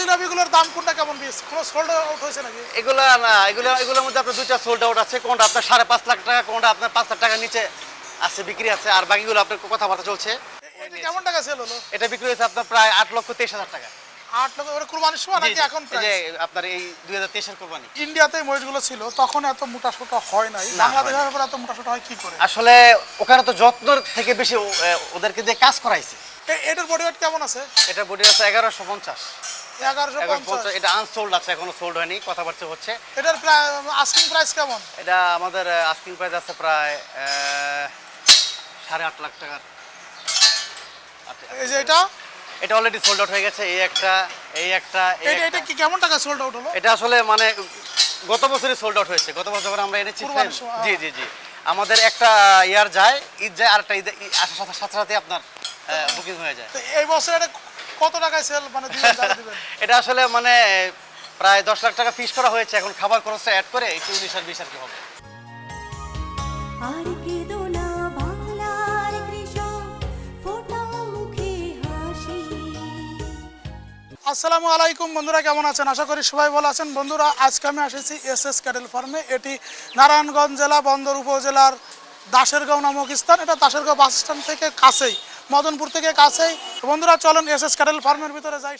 টেলিগ্রাফিগুলোর দাম কোনটা কেমন দিয়েছে? কোনো সোল্ড আউট হয়েছে নাকি? এগুলো না, এগুলোর মধ্যে আপনার দুইটা সোল্ড আউট আছে। কোনটা আপনার 5.5 লাখ টাকা, কোনটা আপনার 5 লাখ টাকার নিচে আছে, বিক্রি আছে। আর বাকিগুলো আপনার কথাবার্তা চলছে। এটা কেমন টাকা সেল হলো? এটা বিক্রি হয়েছে আপনার প্রায় 8,23,000 টাকা। 8 লক্ষ করে কুরবানির সময় নাকি এখন এই প্রাইস? যে আপনার এই 2023 এর কুরবানি। ইন্ডিয়াতে মহিষগুলো ছিল তখন এত মোটা সোটা হয় নাই, বাংলাদেশের ব্যাপারে এত মোটা সোটা হয় কি করে? আসলে ওখানে তো যত্ন থেকে বেশি ওদেরকে দিয়ে কাজ করাইছে। এটার বডি ওয়েট কেমন আছে? এটা বডি আছে 1150। 1150। এটা আনসোল্ড আছে, এখনো সোল্ড হয়নি, কথাবার্তা হচ্ছে। এটার প্রায় আস্কিং প্রাইস কেমন? এটা আমাদের আস্কিং প্রাইস আছে প্রায় 8.5 লাখ টাকার। এই যে এটা এটা অলরেডি সোল্ড আউট হয়ে গেছে। এটা কি কেমন টাকা সোল্ড আউট হলো? এটা আসলে মানে গত বছরই সোল্ড আউট হয়েছে। গত বছর যখন আমরা এনেছি, জি জি জি, আমাদের একটা ইয়ার যায়, ঈদ যায়, আরেকটা ঈদ আসার সাথে সাথে আপনার বুকিং হয়ে যায়। এই বছর এটা কত টাকায় সেল মানে দিবেন? এটা আসলে মানে প্রায় 10 লাখ টাকা ফিক্স করা হয়েছে। এখন খাবার খরচটা অ্যাড করে একটু 19 আর 20 আর কি হবে। আর কি দোনা বাংলার কৃষক ফোটা মুখে হাসি। আসসালামু আলাইকুম বন্ধুরা, কেমন আছেন? আশা করি সবাই ভালো আছেন। বন্ধুরা, আজকে আমি এসেছি এসএস ক্যাটেল ফার্মে। এটি নারায়ণগঞ্জ জেলা বন্দর উপজেলার দাসেরগাঁও নামক স্থান। এটা দাসেরগাঁও বাস স্ট্যান্ড থেকে কাছেই, মদনপুর থেকে কাছেই। বন্ধুরা, চলেন এসএস ক্যাটেল ফার্মের ভিতরে যাই।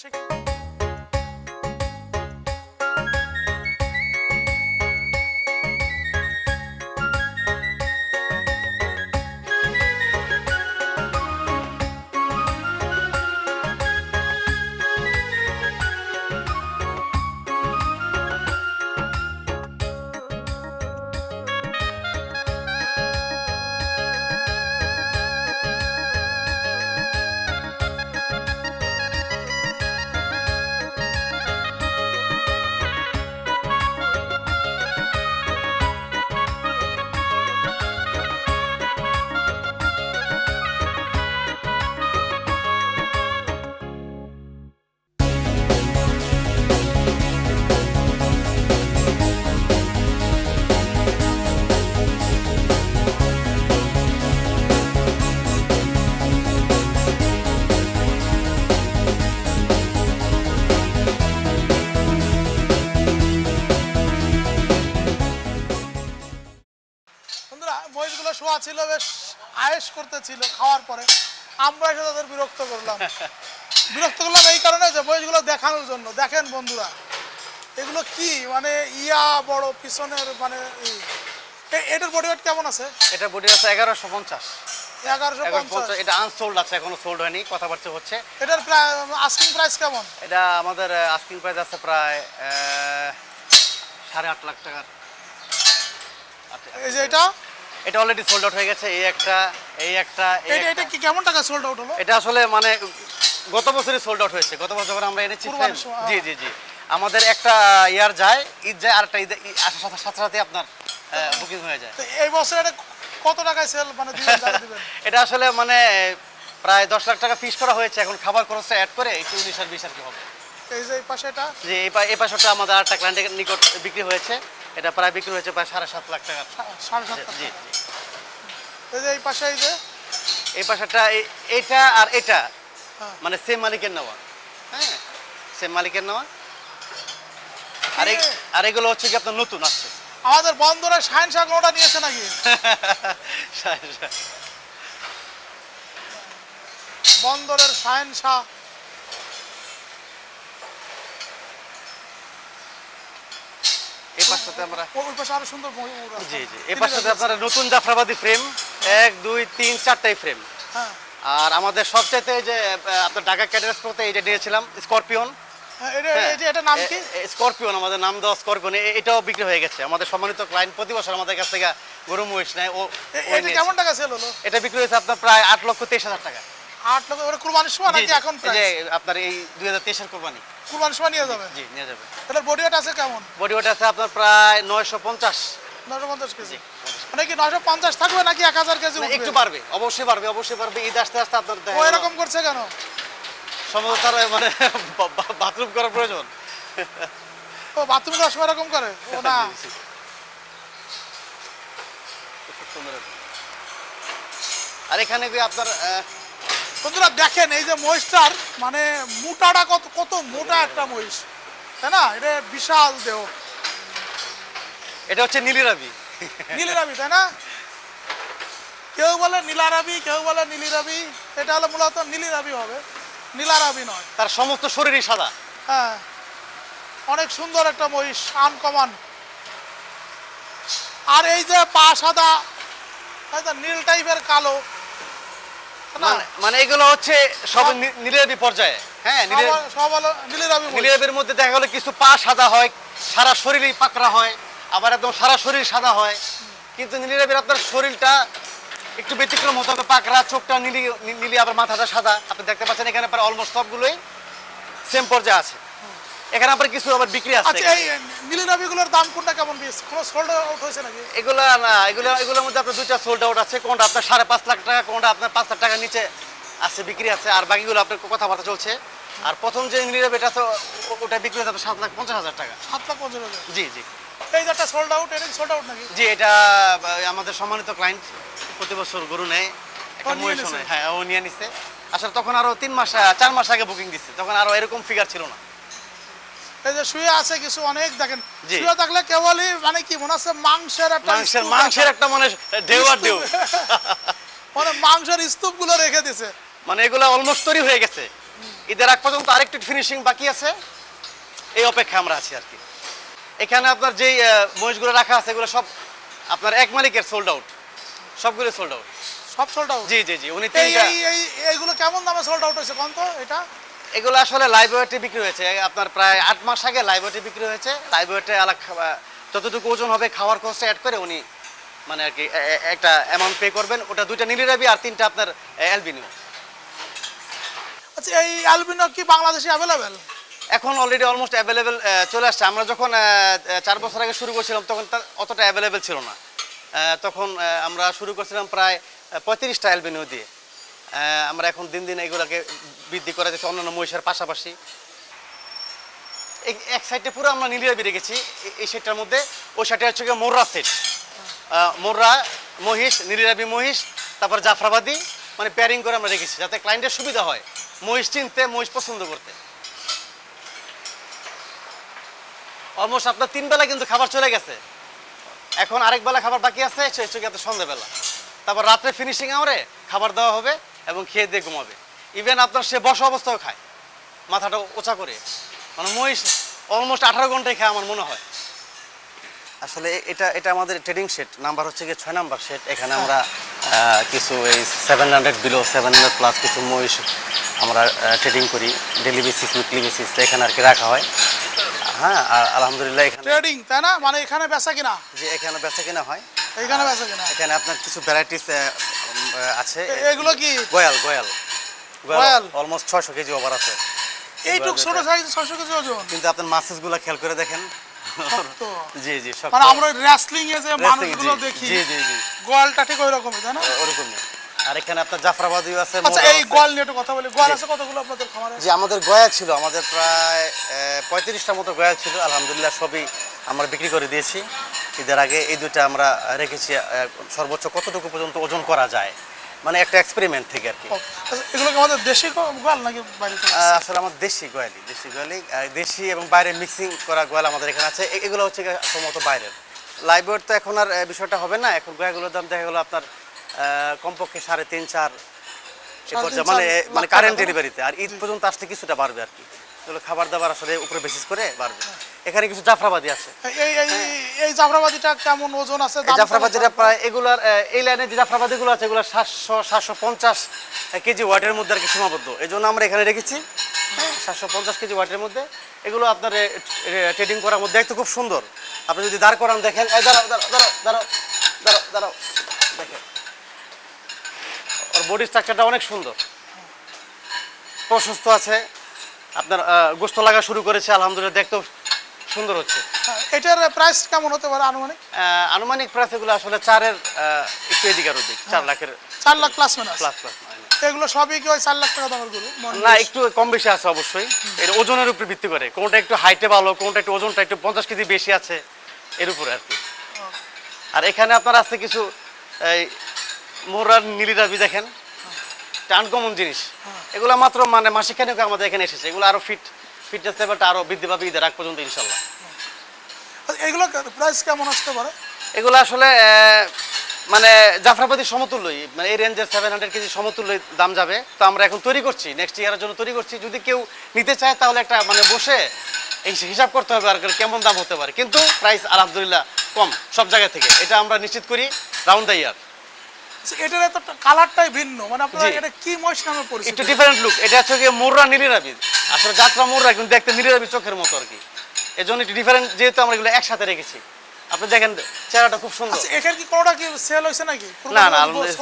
মহিষগুলো শোয়া ছিল, বেশ আয়েশ করতেছিল। খাওয়ার পরে আমরা এসে তাদের বিরক্ত করলাম এই কারণে যে মহিষগুলো দেখানোর জন্য। দেখেন বন্ধুরা, এগুলো কি মানে ইয়া বড় পিছনের মানে এটার বডি ওয়েট কেমন আছে? এটা বডি আছে 1150। 1150। এটা আনসোল্ড আছে, এখনো সোল্ড হয়নি, কথাবার্তা হচ্ছে। এটার প্রায় আস্কিং প্রাইস কেমন? এটা আমাদের আস্কিং প্রাইস আছে প্রায় 8.5 লাখ টাকার। এই যে এটা অলরেডি সোল্ড আউট হয়ে গেছে। এটা কি কেমন টাকা সোল্ড আউট হলো? এটা আসলে মানে গত বছরই সোল্ড আউট হয়েছে। গত বছর যখন আমরা এনেছি, জি জি জি, আমাদের একটা ইয়ার যায়, ঈদ যায়, আরেকটা ঈদ আসার সাথে সাথে আপনার বুকিং হয়ে যায়। এই বছর এটা কত টাকায় সেল মানে দিবেন? এটা আসলে মানে প্রায় 10 লাখ টাকা ফিক্স করা হয়েছে। এখন খাবার খরচটা অ্যাড করে একটু 19 আর 20 আর কি হবে। এই যে এই পাশে এটা, জি, এই পাশটা আমাদের আরেকটা ক্লায়েন্টের নিকট বিক্রি হয়েছে। এটা প্রায় বিক্রি হয়েছে প্রায় 7.5 লাখ টাকা। 7.5 লাখ। জি। এই যে এই পাশে, এই পাশটা এটা আর এটা মানে সেম মালিকের নেওয়া। হ্যাঁ, সেম মালিকের নেওয়া। আর এগুলো হচ্ছে কি আপনার নতুন আসছে। আমাদের বন্দরের শাহিনশাহ কোনটা নিয়েছে নাকি? বন্দরের শাহিনশাহ। এই পাশটাতে আমরা ওই পাশে আরো সুন্দর জি জি, এই পাশটাতে আপনারা নতুন জাফরাবাদী ফ্রেম 1 2 3 4টাই ফ্রেম। হ্যাঁ, আর আমাদের সবচাইতে যে আপনার ঢাকা ক্যাটারাস করতে এইটা নিয়েছিলাম স্করপিয়ন। এটা নাম কি? স্করপিয়ন, আমাদের নাম দেওয়া স্করপিয়ন। এটাও বিক্রি হয়ে গেছে। আমাদের সম্মানিত ক্লায়েন্ট প্রতি বছর আমাদের কাছ থেকে গরু মহিষ নেয়। এটা কেমন টাকা সেল হলো? এটা বিক্রি হয়েছে আপনার প্রায় 8,23,000 টাকা। 8 লক্ষ করে কুরবানির সময় নাকি এখন প্রাইস? এই যে আপনার এই 2023 এর কুরবানি। কুরবানির সময় নিয়ে যাবে? জি, নিয়ে যাবে। এটার বডি ওয়েট আছে কেমন? বডি ওয়েট আছে আপনার প্রায় 950। 950 কেজি। মানে কি 950 থাকবে নাকি 1000 কেজি উঠবে? একটু বাড়বে, অবশ্যই বাড়বে, অবশ্যই বাড়বে। ঈদ আসতে আসতে আপনার ও এরকম করছে কেন? সম্ভবত তার মানে বাথরুম করার প্রয়োজন। ও বাথরুম করার সময় এরকম করে? ও না, আর এখানে কি আপনার বন্ধুরা দেখেন এই যে মহিষটার মানে মোটাটা কত কত মোটা একটা মহিষ, তাই না? এটা বিশাল দেহ। এটা হচ্ছে নীলিরাবি। নীলিরাবি, তাই না? কেউ বলে নীলারাবি, কেউ বলে নীলিরাবি। এটা হলো মূলত নীলিরাবি হবে, নীলারাবি নয়। তার সমস্ত শরীরই সাদা। হ্যাঁ, অনেক সুন্দর একটা মহিষ, আনকমন। আর এই যে পা সাদা, নীল টাইপের কালো, না? মানে এগুলো হচ্ছে সব নীলিরাবি পর্যায়ে। হ্যাঁ, সব হলো নীলিরাবি মহিষ। নীলিরাবির মধ্যে দেখা গেলো কিছু পা সাদা হয়, সারা শরীরই পাকড়া হয়, আবার একদম সারা শরীর সাদা হয়। কিন্তু নীলিরাবির আপনার শরীরটা একটু ব্যতিক্রম হতে হবে, পাকড়া, চোখটা নীলি নীলি, আবার মাথাটা সাদা। আপনি দেখতে পাচ্ছেন এখানে প্রায় অলমোস্ট সবগুলোই সেম পর্যায়ে আছে। এখানে আবার কিছু আবার বিক্রি আছে। আচ্ছা, এই নীলিরাবিগুলোর দাম কোনটা কেমন পেয়েছে? কোনো সোল্ড আউট হয়েছে নাকি? এগুলো না, এগুলোর মধ্যে আপনার দুইটা সোল্ড আউট আছে। কোনটা আপনার 5.5 লাখ টাকা, কোনটা আপনার 5 লাখ টাকার নিচে আছে, বিক্রি আছে। আর বাকিগুলো আপনার কথাবার্তা চলছে। আর প্রথম যে নীলিরাবি এটা আছে ওটা বিক্রি হচ্ছে 7,50,000 টাকা। 7,50,000। জি জি এই যে একটা সোল্ড আউট, এটা সোল্ড আউট নাকি? জি, এটা আমাদের সম্মানিত ক্লায়েন্ট, প্রতি বছর গরু নেয়, একটা নিয়ে মহিষ নিছে? নেয়। হ্যাঁ, ও নিয়ে নিছে। আসলে তখন আরো 4 মাস আগে বুকিং দিচ্ছে, তখন আরো এরকম ফিগার ছিল না। এই যে শুয়ে আছে কিছু অনেক, দেখেন জি। শুয়ে থাকলে কেবলই মানে কি মনে হচ্ছে মাংসের একটা মাংসের একটা মানে ঢেউ আর ঢেউ। মানে মাংসের স্তূপ গুলো রেখে দিছে। মানে এগুলো অলমোস্ট তৈরি হয়ে গেছে। ঈদের আগ পর্যন্ত আরেকটু ফিনিশিং বাকি আছে, এই অপেক্ষা আমরা আছি আর কি। এখানে আপনার যেই মহিষগুলো রাখা আছে এগুলো সব আপনার এক মালিকের সোল্ড আউট, সবগুলো সোল্ড আউট। সব সোল্ড আউট? জি জি জি, উনি এই তিনটা। এইগুলো কেমন দামে সোল্ড আউট হয়েছে কোন তো? এটা এগুলো আসলে লাইভ ওয়েটে বিক্রি হয়েছে আপনার প্রায় 8 মাস আগে লাইভ ওয়েটে বিক্রি হয়েছে। লাইভ ওয়েটে যতটুকু ওজন হবে খাওয়ার কষ্ট অ্যাড করে উনি মানে আর কি একটা অ্যামাউন্ট পে করবেন। ওটা 2টা নীলিরাবি আর 3টা আপনার অ্যালবিনো। আচ্ছা, এই অ্যালবিনো কি বাংলাদেশে অ্যাভেলেবেল? এখন অলরেডি অলমোস্ট অ্যাভেলেবেল চলে আসছে। আমরা যখন 4 বছর আগে শুরু করছিলাম তখন অতটা অ্যাভেলেবেল ছিল না। তখন আমরা শুরু করছিলাম প্রায় 35টা অ্যালবিনো দিয়ে। আমরা এখন দিন দিন এগুলোকে বৃদ্ধি করা যাচ্ছে অন্যান্য মহিষের পাশাপাশি। এক সাইডে পুরো আমরা নীলিরাবি রেখেছি, এই সেটটার মধ্যে। ওই সাইডে হচ্ছে গিয়ে মোররা সেট, মোররা মহিষ, নীলিরাবি মহিষ, তারপর জাফরাবাদী, মানে পেয়ারিং করে আমরা রেখেছি যাতে ক্লায়েন্টের সুবিধা হয় মহিষ চিনতে, মহিষ পছন্দ করতে। অলমোস্ট আপনার 3 বেলা কিন্তু খাবার চলে গেছে, এখন আরেক বেলা খাবার বাকি আছে, হচ্ছে গিয়ে সন্ধ্যাবেলা। তারপর রাত্রে ফিনিশিং আওয়ারে খাবার দেওয়া হবে এবং খেয়ে দিয়ে ঘুমাবে। ইভেন আপনার সে বসা অবস্থাও খায়, মাথাটা উঁচা করে। মানে মহিষ অলমোস্ট 18 ঘন্টায় খায় আমার মনে হয়। আসলে এটা আমাদের ট্রেডিং সেট, নাম্বার হচ্ছে গিয়ে 6 নাম্বার সেট। এখানে আমরা কিছু এই 700 বিলো, 700 প্লাস কিছু মহিষ আমরা ট্রেডিং করি ডেলি বেসিস, উইকলি বেসিস, এখানে আর কি রাখা হয়। হ্যাঁ, আর আলহামদুলিল্লাহ এখানে ট্রেডিং, তাই না? মানে এখানে বেচা কিনা? যে এখানে বেচা কিনা হয়। এখানে বেচা কিনা? এখানে আপনার কিছু ভ্যারাইটিস আছে। এগুলো কি? গোয়াল অলমোস্ট 600 কেজি ওভার আছে। এইটুক ছোট সাইজ 600 কেজি ওজন। কিন্তু আপনার মাসেসগুলো খেয়াল করে দেখেন। শক্ত। জি জি, সব মানে আমরা রেসলিং এ যে মানুষগুলো দেখি, জি জি জি, গোয়ালটা ঠিক ওই রকমই, তাই না? ওরকমই। আর এখানে আপনার জাফরাবাদীও আছে। আচ্ছা, এই গোয়াল নিয়ে একটু কথা বলি। গোয়াল আছে কতগুলো আপনাদের খামারে? জি, আমাদের গয়া ছিল, আমাদের প্রায় 35টা মতো গয়া ছিল। আলহামদুলিল্লাহ সবই আমরা বিক্রি করে দিয়েছি ঈদের আগে। এই দুইটা আমরা রেখেছি সর্বোচ্চ কতটুকু পর্যন্ত ওজন করা যায়, মানে একটা এক্সপেরিমেন্ট থেকে আর কি। এগুলো কি আমাদের দেশি গোয়াল নাকি বাইরে থেকে? আসলে আমার দেশি গোয়ালি, দেশি এবং বাইরে মিক্সিং করা গোয়াল আমাদের এখানে আছে। এগুলো হচ্ছে সম্ভবত বাইরের। লাইভ ওয়েট তো এখন আর বিষয়টা হবে না। এখন গোয়াগুলোর দাম দেখা গেলো আপনার কমপক্ষে 3.5-4 মানে কারেন্ট ডেলিভারিতে। আর ঈদ পর্যন্ত আসলে কিছুটা বাড়বে আর কি। এগুলো খাবার দাবার আসলে উপরে বেসিস করে বাড়বে। এখানে কিছু জাফরাবাদী আছে। এই জাফরাবাদীটা কেমন ওজন আছে? জাফরাবাদীরা প্রায় এগুলার এই লাইনে যে জাফরাবাদীগুলো আছে এগুলো 700-750 কেজি ওয়াটের মধ্যে আর কি সীমাবদ্ধ। এই জন্য আমরা এখানে রেখেছি 750 কেজি ওয়াটের মধ্যে। এগুলো আপনার ট্রেডিং করার মধ্যে একটু খুব সুন্দর। আপনি যদি দাঁড় করান দেখেন, দাঁড়াও দেখেন, ওর বডি স্ট্রাকচারটা অনেক সুন্দর, প্রশস্ত আছে। আপনার গোস্ত লাগা শুরু করেছে, আলহামদুলিল্লাহ দেখতেও সুন্দর হচ্ছে। এটার প্রাইস কেমন হতে পারে আনুমানিক? আনুমানিক প্রাইস এগুলো আসলে 4-এর একটু এদিকে আর ওদিক, 4 লাখের 4 লাখ প্লাস মাইনাস প্লাস। এগুলো সবই কি ওই 4 লাখ টাকা দামের গরু? না, একটু কম বেশি আছে অবশ্যই। এটা ওজনের উপর ভিত্তি করে, কোনটা একটু হাইটে ভালো, কোনটা একটু ওজনটা একটু 50 কেজি বেশি আছে, এর উপরে আর কি। আর এখানে আপনার আছে কিছু এই মোরার নীলিরাবি দেখেন, আনকমন জিনিস। এগুলো মাত্র মানে মাসিকখানেক আমাদের এখানে এসেছে, এগুলো আরো ফিটনেস লেভেলটা আরো বৃদ্ধি পাবে ঈদের আগ পর্যন্ত ইনশাল্লাহ। এগুলো প্রাইস কেমন আসতে পারে? এগুলো আসলে মানে জাফরাবাদী সমতুল্যই, মানে এই রেঞ্জের 700 কেজি সমতুল্য দাম যাবে। তো আমরা এখন তৈরি করছি, নেক্সট ইয়ারের জন্য তৈরি করছি। যদি কেউ নিতে চায় তাহলে একটা মানে বসে এই হিসাব করতে হবে আর কেমন দাম হতে পারে, কিন্তু প্রাইস আলহামদুলিল্লাহ কম সব জায়গা থেকে, এটা আমরা নিশ্চিত করি রাউন্ড দ্য ইয়ার। এটার এত কালারটাই ভিন্ন, মানে আপনারা জি। এটা কি মহিষ নামে পরিচিত? একটু ডিফারেন্ট লুক। এটা হচ্ছে গিয়ে মুর্রা নীলিরাবি, আসলে যাত্রা মুর্রা কিন্তু দেখতে নীলিরাবি চোখের মতো আর কি। এই জন্য একটু ডিফারেন্ট, যেহেতু আমরা এগুলো একসাথে রেখেছি। আপনি দেখেন চেহারাটা খুব সুন্দর। আচ্ছা, এখানে কি কোনোটা কি সেল হয়েছে নাকি? না না,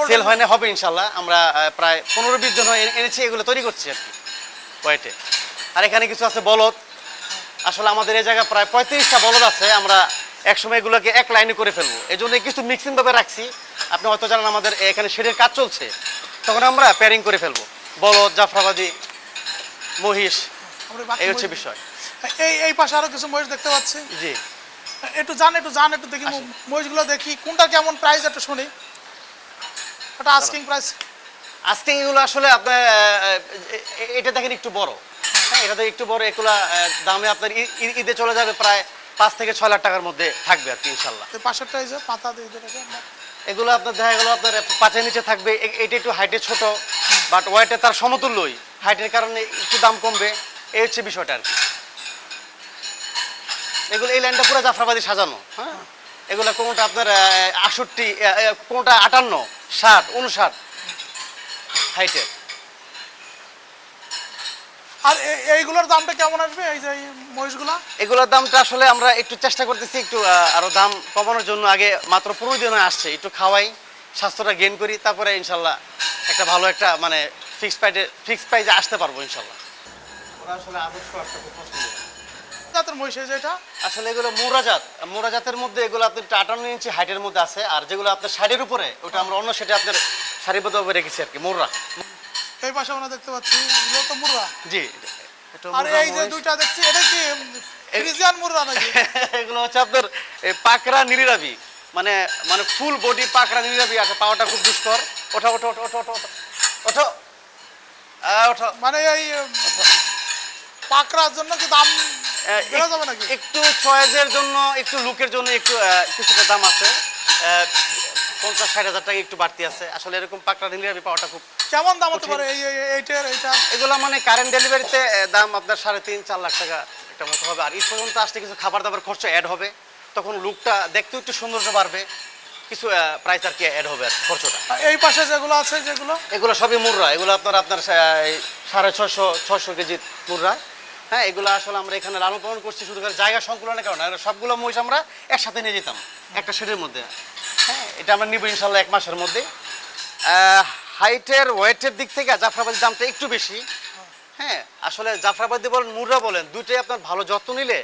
সেল হয় না, হবে ইনশাল্লাহ। আমরা প্রায় 15-20 জন এনেছি, এগুলো তৈরি করছি আর কি ওয়েটে। আর এখানে কিছু আছে বলদ। আসলে আমাদের এই জায়গায় প্রায় 35টা বলদ আছে, আমরা একসময় এগুলোকে এক লাইনে করে ফেলবো, এই জন্য কিছু মিক্সিং ভাবে রাখছি। আপনি হয়তো জানেন আমাদের এখানে শেডের কাজ চলছে, তখন আমরা প্যারিং করে ফেলবো বলদ, জাফরাবাদী, মহিষ। এই হচ্ছে বিষয়। এই পাশে আরো কিছু মহিষ দেখতে পাচ্ছি। জি, একটু জান একটু দেখি মহিষগুলো দেখি, কোনটা কেমন প্রাইস একটু শুনি। এটা আস্কিং প্রাইস। আজকে এগুলো আসলে আপনার এটা দেখেন একটু বড়, হ্যাঁ এটা একটু বড়। এগুলা দামে আপনার ঈদে চলে যাবে প্রায় 5 থেকে 6 লাখ টাকার মধ্যে থাকবে আর কি ইনশাল্লাহ। এই পাশেরটা এই যে পাতা দিয়ে দেখেন, এগুলো আপনার দেখা গেল আপনার 5-এর নিচে থাকবে। এটা একটু হাইটে ছোট, বাট ওয়েটে তার সমতুল্যই, হাইটের কারণে একটু দাম কমবে, এই হচ্ছে বিষয়টা আর কি। এগুলো এই লাইনটা পুরো জাফরাবাদী সাজানো, হ্যাঁ। এগুলো কোনটা আপনার 68, কোনটা 58, 60, 59 হাইটের। আর এইগুলোর দামটা কেমন আসবে, এই যে মহিষগুলা? এগুলোর দামটা আসলে আমরা একটু চেষ্টা করতেছি একটু আরো দাম কমানোর জন্য। আগে মাত্র 15 দিন আসছে, একটু খাওয়াই, স্বাস্থ্যটা গেইন করি, তারপরে ইনশাল্লাহ একটা ভালো একটা মানে ফিক্স প্রাইসে আসতে পারবো ইনশাল্লাহ। ওরা আসলে আদর্শ একটা খুব পছন্দ জাতের মহিষ এই যে এটা? আসলে এগুলো মোরাজাতের মধ্যে এগুলো আপনার 58 ইঞ্চি হাইটের মধ্যে আছে, আর যেগুলো আপনার শাড়ির উপরে ওটা আমরা অন্য সেটা আপনার সারিবদ্ধভাবে রেখেছি আর কি, মোররা। এই পাশে আমরা দেখতে পাচ্ছি এগুলো তো মুর্রা। জি, এটা আর মুর্রা এই যে মহিষ। দুইটা দেখছি, এটা কি ফ্রিজিয়ান মুর্রা নাকি? এগুলো হচ্ছে আপনার পাকড়া নীলিরাবি, মানে মানে ফুল বডি পাকড়া নীলিরাবি আছে, পাওয়াটা খুব দুষ্কর। ওঠো ওঠো ওঠো ওঠো ওঠো ওঠো ওঠো ওঠো। মানে এই পাকড়ার জন্য কি দাম বেড়ে যাবে নাকি? একটু চয়েসের জন্য, একটু লুকের জন্য একটু কিছুটা দাম আছে, 50-60 হাজার টাকা একটু বাড়তি আছে। আসলে এরকম পাকড়া নীলিরাবি পাওয়াটা খুব কেমন দাম হতে পারে এইটা? এগুলো মানে কারেন্ট ডেলিভারিতে দাম আপনার 3.5-4 লাখ টাকা একটা মতো হবে। আর ঈদ পর্যন্ত আসলে কিছু খাবার দাবার খরচ অ্যাড হবে, তখন লুকটা দেখতে একটু সৌন্দর্য বাড়বে, কিছু প্রাইস আর কি অ্যাড হবে আর খরচটা। এই পাশে যেগুলো আছে যেগুলো, এগুলো সবই মুর্রা, এগুলো আপনার 650-600 কেজি মুর্রা। হ্যাঁ, এগুলো আসলে আমরা এখানে লালন পালন করছি শুধু করে জায়গা সংকুলনের কারণে। আর সবগুলো মহিষ আমরা একসাথে নিয়ে যেতাম একটা শেডের মধ্যে। হ্যাঁ, এটা আমরা নিব ইনশাল্লাহ 1 মাসের মধ্যে। হাইটের ওয়েটের দিক থেকে জাফরাবাদির দামটা একটু বেশি। হ্যাঁ, আসলে জাফরাবাদি বলেন মুর্রা বলেন, দুটোই আপনার ভালো যত্ন নিলে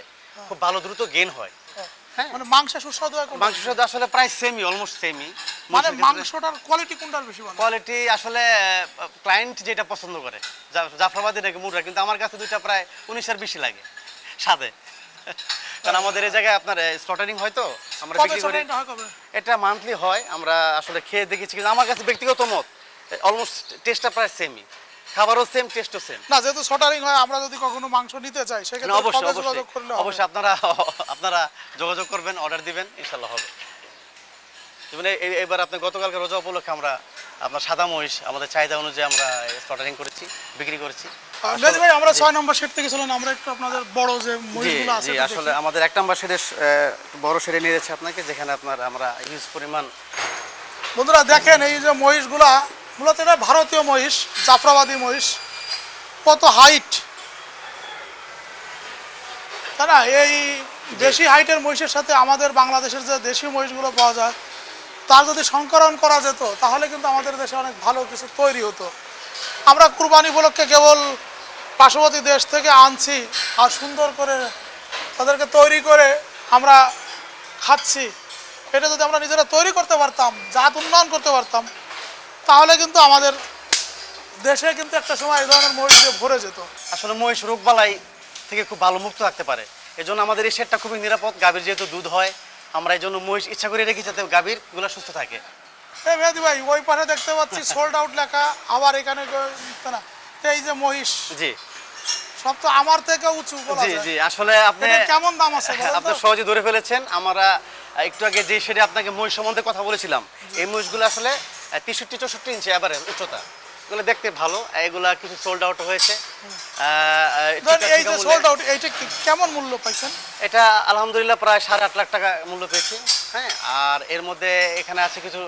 খুব ভালো দ্রুত গেইন হয়। হ্যাঁ, মানে মাংস সুস্বাদু হয় কোনটা? মাংসের সাথে আসলে প্রায় সেমই, অলমোস্ট সেমই। মানে মাংসটার কোয়ালিটি কোনটার বেশি ভালো? কোয়ালিটি আসলে ক্লায়েন্ট যেটা পছন্দ করে, জাফরাবাদি নাকি মুর্রা, কিন্তু আমার কাছে দুইটা প্রায় 19-এর বেশি লাগে স্বাদে। কারণ আমাদের এই জায়গায় আপনার স্লটারিং হয়, তো আমরা বিক্রি করি। এটা মান্থলি হয়, আমরা আসলে খেয়ে দেখেছি, কিন্তু আমার কাছে ব্যক্তিগত মত অলমোস্ট টেস্টটা প্রায় সেমই, খাবারও সেম, টেস্টও সেম। না, যেহেতু শটারিং হয়, আমরা যদি কখনো মাংস নিতে চাই সেক্ষেত্রে অবশ্যই কবে যোগাযোগ করলে হবে? অবশ্যই আপনারা যোগাযোগ করবেন, অর্ডার দিবেন, ইনশাল্লাহ হবে। যেমন এবার আপনি গতকালকে রোজা উপলক্ষে আমরা আপনার সাদা মহিষ আমাদের চাহিদা অনুযায়ী আমরা স্লটারিং করেছি, বিক্রি করেছি। মেজি ভাই, আমরা 6 নম্বর সেট থেকে ছিলাম, আমরা একটু আপনাদের বড় যে মহিষগুলো আছে জি, আসলে আমাদের 1 নম্বর শেডে বড় শেডে নিয়ে যাচ্ছে আপনাকে, যেখানে আপনার আমরা হিউজ পরিমাণ। বন্ধুরা দেখেন, এই যে মহিষগুলা মূলত এটা ভারতীয় মহিষ, জাফরাবাদী মহিষ, কত হাইট, তাই না? এই দেশি হাইটের মহিষের সাথে আমাদের বাংলাদেশের যে দেশি মহিষগুলো পাওয়া যায়, তার যদি সংকরণ করা যেত তাহলে কিন্তু আমাদের দেশে অনেক ভালো কিছু তৈরি হতো। আমরা কুরবানি উপলক্ষে কেবল পার্শ্ববর্তী দেশ থেকে আনছি, আর সুন্দর করে তাদেরকে তৈরি করে আমরা খাচ্ছি। এটা যদি আমরা নিজেরা তৈরি করতে পারতাম, জাত উন্নয়ন করতে পারতাম, তাহলে কিন্তু আমাদের দেশে কিন্তু একটা সময় এই ধরনের মহিষ দিয়ে ভরে যেত। আসলে মহিষ রোগবালাই থেকে খুব ভালো মুক্ত থাকতে পারে, এজন্য আমাদের এই শেডটা খুবই নিরাপদ। গাভীর যেহেতু দুধ হয়, আমরা এই জন্য মহিষ ইচ্ছা করে রেখেছি যাতে গাভীরগুলো সুস্থ থাকে। এই মেহেদি ভাই ওই পাশে দেখতে পাচ্ছি সোল্ড আউট লেখা, আবার এখানে না, তো এই যে মহিষ জি সব তো আমার থেকে উঁচু বলা জি যায়। জি আসলে আপনি এটার কেমন দাম আছে বলেন তো? আপনি সহজে ধরে ফেলেছেন। আমরা একটু আগে যে সেটা আপনাকে মহিষ সম্বন্ধে কথা বলেছিলাম, এই মহিষগুলো আসলে 63-64 ইঞ্চি এভারেজ উচ্চতা, এগুলো দেখতে ভালো। এগুলা কিছু সোল্ড আউট হয়েছে। ধরেন এই যে সোল্ড আউট, এইটা কেমন মূল্য পাইছেন? এটা আলহামদুলিল্লাহ প্রায় 8.5 লাখ টাকা মূল্য পেয়েছি। হ্যাঁ, আর এর মধ্যে এখানে আছে কিছু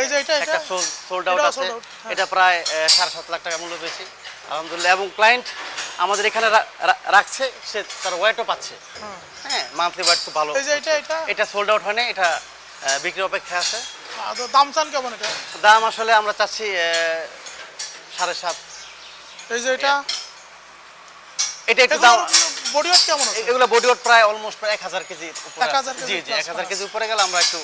এই যে এটা একটা সোল্ড আউট এটাও আছে, sold out, হ্যাঁ। এটা প্রায় 7.5 লাখ টাকা মূল্য পেয়েছি আলহামদুলিল্লাহ। এবং ক্লায়েন্ট আমাদের এখানে রাখছে, সে তার ওয়েটও পাচ্ছে। হ্যাঁ, মান্থলি ওয়েট খুব ভালো। এই যে এটা সোল্ড আউট হয় না, এটা বিক্রির অপেক্ষা আছে। দাম চান কেমন এটা? দাম আসলে আমরা চাচ্ছি 7.5। এই যে এটা এটা একটু দাম, বডি ওয়েট কেমন আছে? এগুলো বডি ওয়েট প্রায় অলমোস্ট প্রায় 1000 কেজি উপরে 1000 আছে। কেজি জি জি, plus 1000 কেজি উপরে গেলে আমরা একটু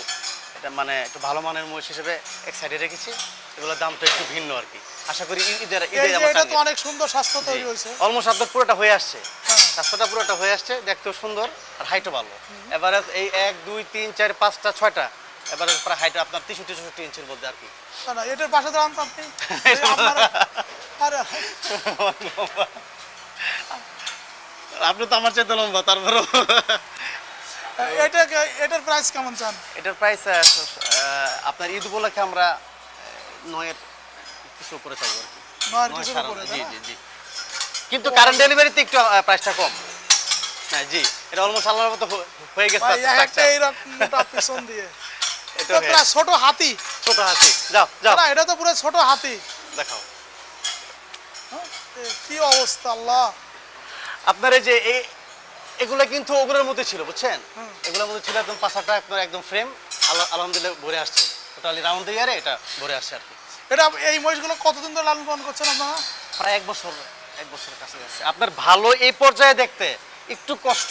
এটা মানে একটু ভালো মানের মহিষ হিসেবে এক সাইডে রেখেছি। এগুলোর দামটা একটু ভিন্ন আর কি। আশা করি ঈদের এই যে এটা তো অনেক সুন্দর স্বাস্থ্য তৈরি হয়েছে। অলমোস্ট আপনার পুরোটা হয়ে আসছে, হ্যাঁ। স্বাস্থ্যটা পুরোটা হয়ে আসছে, দেখতেও সুন্দর আর হাইটও ভালো। এভারেজ এই 1 2 3 4 5টা 6টা এভারেজ প্রায় হাইট আপনার 63-64 ইঞ্চির মধ্যে আর কি। না না, এটার পাশে দাঁড়ান তো আপনি। এই আপনার আরে আপনি তো আমার চাইতে লম্বা, তারপরেও এটার প্রাইস কেমন চান? এটার প্রাইস আপনার ঈদ উপলক্ষে আমরা 9 কিছু উপরে চাইবো আর কি। 9 9 কিছুর সাড়ে উপরে, 9, তাই জি না? জি জি। কিন্তু কারেন্ট ডেলিভারিতে একটু প্রাইসটা কম। হ্যাঁ জি, এটা অলমোস্ট আল্লাহর মতো হয়ে গেছে ভাই একটা structure। এইরকম মোটা পিছন দিয়ে এটা এটা প্রায় ছোট হাতি। ছোট হাতি, যাও যাও না এটা তো পুরো ছোট হাতি। দেখাও। হ্যাঁ? কি অবস্থা আল্লাহ! আপনার এই যে এগুলো কিন্তু ওগুলোর মধ্যে ছিল, বুঝছেন? এগুলোর মধ্যে ছিল একদম পাঁচাটা আপনার একদম ফ্রেম, আলহামদুলিল্লাহ ভরে আসছে, টোটালি রাউন্ড ইয়ারে এটা ভরে আসছে আর কি। এটা এই মহিষগুলো কতদিন ধরে লালন পালন করছেন আপনারা? প্রায় 1 বছর কাছে গেছে। আপনার ভালো এই পর্যায়ে দেখতে একটু কষ্ট,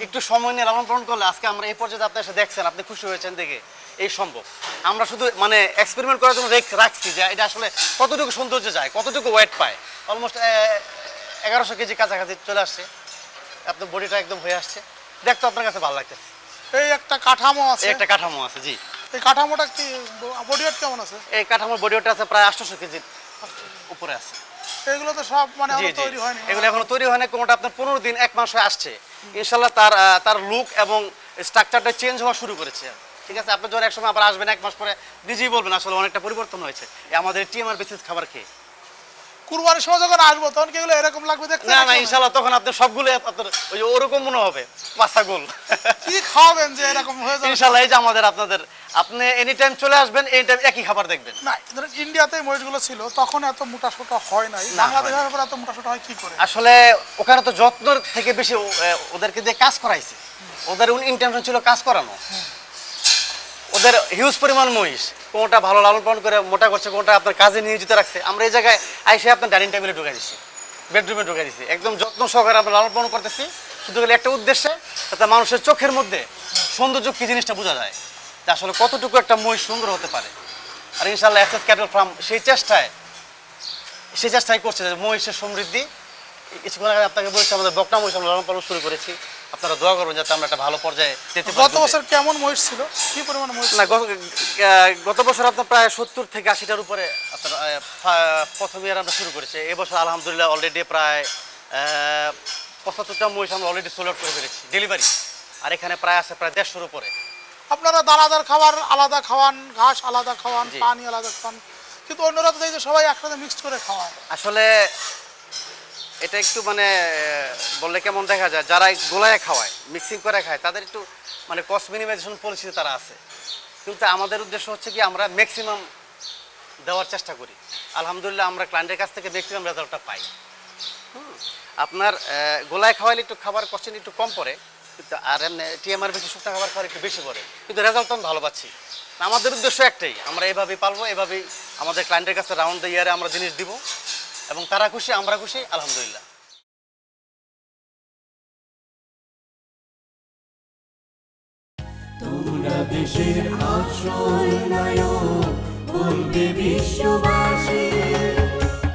একটু সময় নিয়ে লালন পালন করলে আজকে আমরা এই পর্যায়ে আপনি এসে দেখছেন, আপনি খুশি হয়েছেন দেখে, এই সম্ভব। আমরা শুধু মানে এক্সপেরিমেন্ট করার জন্য রাখছি যে এটা আসলে কতটুকু সৌন্দর্য যায়, কতটুকু ওয়েট পায়। অলমোস্ট 1100 কেজি কাছাকাছি চলে আসছে, আপনার বডিটা একদম হয়ে আসছে, দেখতে আপনার কাছে ভালো লাগতেছে। এই একটা কাঠামো আছে, এই একটা কাঠামো আছে, জি। এই কাঠামোটা কি বডি ওয়েট কেমন আছে? এই কাঠামোর বডি ওয়েট আছে প্রায় 800 কেজির উপরে আছে। এগুলো তো সব মানে জি এখনো জি, তৈরি হয়নি। এগুলো এখনো তৈরি হয়নি। কোনটা আপনার 15 দিন 1 মাস হয়ে আসছে। ইনশাল্লাহ তার লুক এবং স্ট্রাকচারটা চেঞ্জ হওয়া শুরু করেছে। ঠিক আছে, আপনি যখন একসময় আবার আসবেন 1 মাস পরে নিজেই বলবেন আসলে অনেকটা পরিবর্তন হয়েছে এই আমাদের টিএমআর বেসিস খাবার খেয়ে। কুরবানির সময় যখন আসবো তখন কি এগুলো এরকম লাগবে দেখতে? না না, ইনশাল্লাহ তখন আপনি সবগুলো আপনার ওই যে ওরকম মনে হবে, পাঁচা গোল। কি খাওয়াবেন যে এরকম হয়ে যাবে? ইনশাল্লাহ এই যে আপনাদের আপনি এনি টাইম চলে আসবেন, এনি টাইম একই খাবার দেখবেন। না ধরেন ইন্ডিয়াতে মহিষগুলো ছিল তখন এত মোটা সোটা হয় নাই, না, বাংলাদেশের উপর এত মোটা সোটা হয় কি করে? আসলে ওখানে তো যত্ন থেকে বেশি ওদেরকে দিয়ে কাজ করাইছে, ওদের ইন্টেনশন ছিল কাজ করানো। ওদের হিউজ পরিমাণ মহিষ, কোনটা ভালো লালন পালন করে মোটা করছে, কোনটা আপনার কাজে নিয়োজিত রাখছে। আমরা এই জায়গায় আইসে আপনার ডাইনিং টেবিলে ঢুকাই দিচ্ছি, বেডরুমে ঢুকাই দিচ্ছি, একদম যত্ন সহকারে আমরা লালন পালন করতেছি, শুধু একটা উদ্দেশ্যে যাতে মানুষের চোখের মধ্যে সৌন্দর্য কি জিনিসটা বোঝা যায়, যে আসলে কতটুকু একটা মহিষ সুন্দর হতে পারে। আর ইনশাল্লাহ এসএস ক্যাটল ফার্ম সেই চেষ্টাই করছে যে মহিষের সমৃদ্ধি। কিছুক্ষণ আগে আপনাকে বলছি আমাদের বকনা মহিষ আমরা লালন পালন শুরু করেছি, আপনারা দোয়া করবেন যাতে আমরা একটা ভালো পর্যায়ে যেতে পারি। গত বছর কেমন মহিষ ছিল, কি পরিমাণ মহিষ? না, গত বছর আপনার প্রায় 70 থেকে 80টার উপরে আপনার প্রথম ইয়ার আমরা শুরু করেছি। এবছর আলহামদুলিল্লাহ অলরেডি প্রায় 75টা মহিষ আমরা অলরেডি সোল্ড আউট করে ফেলেছি ডেলিভারি। আর এখানে প্রায় আছে প্রায় 150-র উপরে। আপনারা দানাদার খাবার আলাদা খাওয়ান, ঘাস আলাদা খাওয়ান, জি। পানি আলাদা খাওয়ান, কিন্তু অন্যরা তো এই যে সবাই একসাথে মিক্সড করে খাওয়ায়। আসলে এটা একটু মানে বললে কেমন দেখা যায়, যারা গোলায় খাওয়ায় মিক্সিং করে খায় তাদের একটু মানে কস্ট মিনিমাইজেশন পলিসিতে তারা আছে, কিন্তু আমাদের উদ্দেশ্য হচ্ছে কি আমরা ম্যাক্সিমাম দেওয়ার চেষ্টা করি। আলহামদুলিল্লাহ আমরা ক্লায়েন্টের কাছ থেকে ম্যাক্সিমাম রেজাল্টটা পাই। আপনার গোলায় খাওয়াইলে একটু খাবার কষ্ট একটু কম পড়ে, কিন্তু আর এমনি টিএমআর বেশি শুকনো খাবার খাওয়ার একটু বেশি পড়ে, কিন্তু রেজাল্ট তো আমি ভালো পাচ্ছি। আমাদের উদ্দেশ্য একটাই, আমরা এভাবেই পালবো, এভাবেই আমাদের ক্লায়েন্টের কাছে রাউন্ড দ্য ইয়ারে আমরা জিনিস দিব এবং তারা খুশি, আমরা খুশি, আলহামদুলিল্লাহ। তোমরা দেশের আসল নায়ক, বলবে বিশ্ববাসী।